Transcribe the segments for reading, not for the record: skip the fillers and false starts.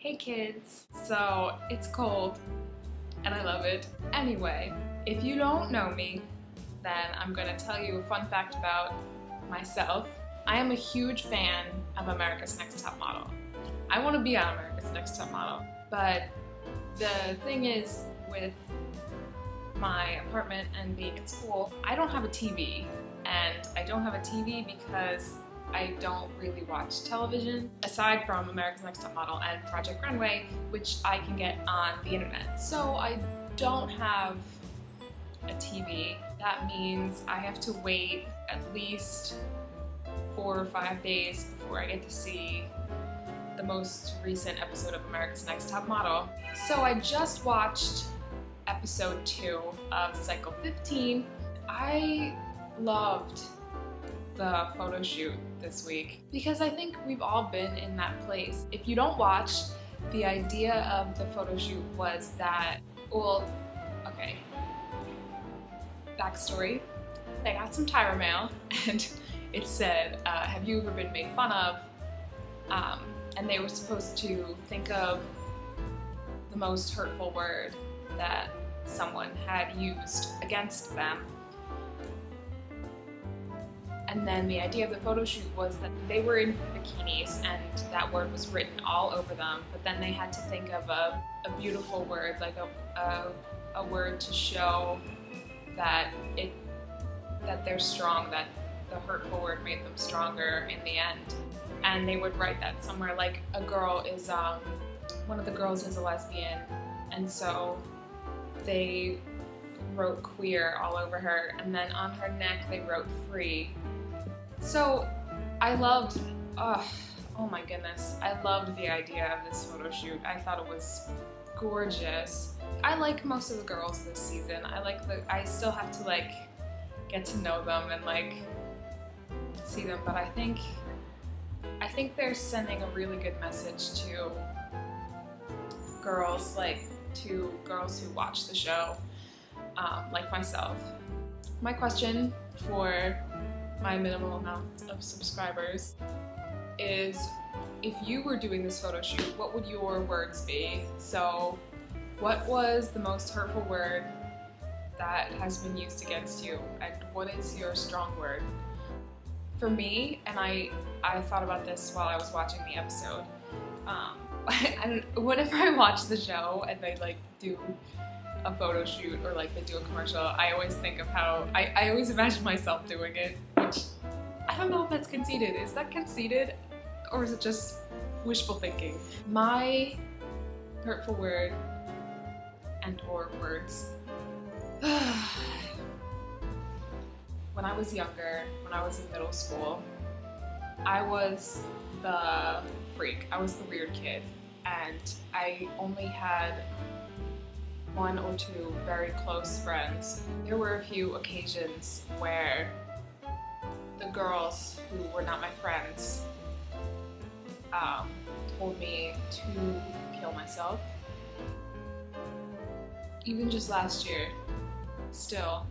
Hey kids! So it's cold and I love it. Anyway, if you don't know me, then I'm gonna tell you a fun fact about myself. I am a huge fan of America's Next Top Model. I want to be on America's Next Top Model, but the thing is with my apartment and being at school, I don't have a TV, and I don't have a TV because I don't really watch television, aside from America's Next Top Model and Project Runway, which I can get on the internet. So I don't have a TV. That means I have to wait at least 4 or 5 days before I get to see the most recent episode of America's Next Top Model. So I just watched episode 2 of Cycle 15. I loved the photo shoot this week because I think we've all been in that place. If you don't watch, the idea of the photo shoot was that, well, okay, backstory, they got some Tyra mail and it said, have you ever been made fun of? And they were supposed to think of the most hurtful word that someone had used against them. And then the idea of the photo shoot was that they were in bikinis and that word was written all over them, but then they had to think of a beautiful word, like a word to show that they're strong, that the hurtful word made them stronger in the end. And they would write that somewhere, like a girl is, one of the girls is a lesbian, and so they wrote queer all over her, and then on her neck they wrote free. So I loved, oh my goodness, I loved the idea of this photo shoot. I thought it was gorgeous. I like most of the girls this season. I still have to like get to know them and like see them, but I think they're sending a really good message to girls, to girls who watch the show, like myself. My question for my minimal amount of subscribers is, if you were doing this photo shoot, what would your words be? So what was the most hurtful word that has been used against you, and what is your strong word? For me, and I thought about this while I was watching the episode, whenever I watch the show and they like do a photo shoot or like they do a commercial, I always think of how, I always imagine myself doing it, which I don't know if that's conceited. Is that conceited or is it just wishful thinking? My hurtful word and or words. When I was younger, when I was in middle school, I was the freak. I was the weird kid, and I only had 1 or 2 very close friends. There were a few occasions where the girls who were not my friends told me to kill myself. Even just last year, still,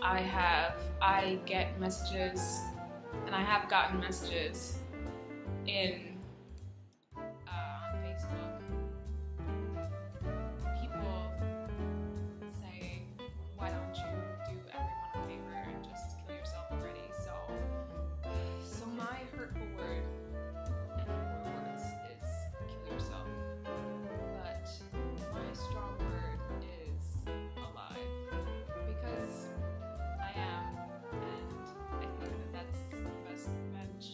I get messages, and I have gotten messages in on Facebook, people saying, why don't you do everyone a favor and just kill yourself already? So my hurtful word and your words is kill yourself, but my strong word is alive, because I am, and I think that that's the best match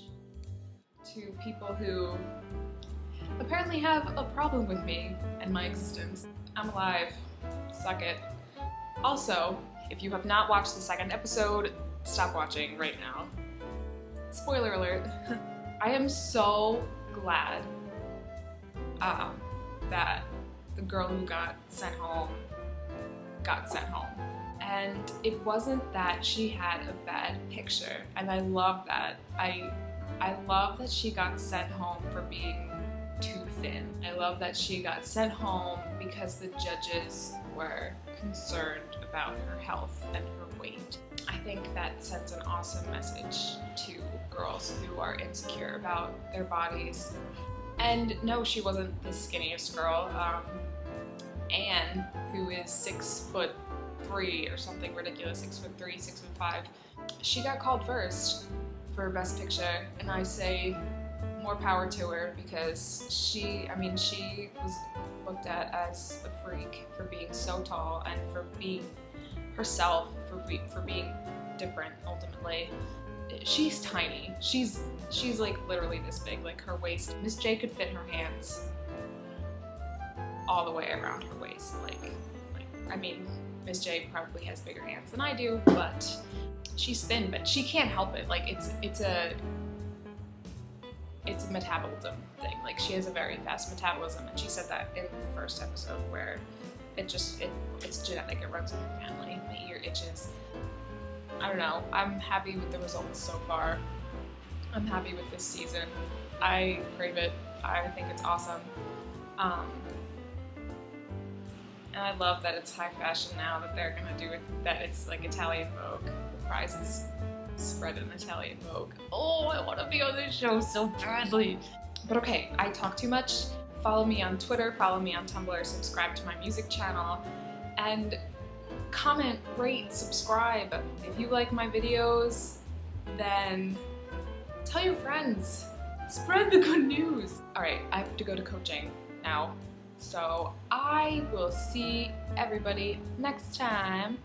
to people who apparently have a problem with me and my existence. I'm alive. Suck it. Also, if you have not watched the 2nd episode, stop watching right now. Spoiler alert. I am so glad that the girl who got sent home. And it wasn't that she had a bad picture, and I love that. I love that she got sent home for being too thin. I love that she got sent home because the judges were concerned about her health and her weight. I think that sends an awesome message to girls who are insecure about their bodies And no, she wasn't the skinniest girl. Anne, who is 6'3" or something ridiculous, 6'3", 6'5", she got called first for Best Picture, and I say more power to her, because she was looked at as a freak for being so tall and for being herself, for being different ultimately. She's tiny. She's like literally this big, like her waist. Miss J could fit her hands all the way around her waist. I mean, Miss J probably has bigger hands than I do, but she's thin, but she can't help it. Like it's a metabolism thing. Like she has a very fast metabolism, and she said that in the first episode, where it's genetic, it runs in her family. My ear itches. I don't know. I'm happy with the results so far. I'm happy with this season. I crave it. I think it's awesome. And I love that it's high fashion now, that they're gonna do it, that it's like Italian Vogue. The prize is spread in Italian Vogue. Oh, I wanna be on this show so badly. But okay, I talk too much. Follow me on Twitter, follow me on Tumblr, subscribe to my music channel, and comment, rate, subscribe. If you like my videos, then tell your friends. Spread the good news. All right, I have to go to coaching now. So I will see everybody next time.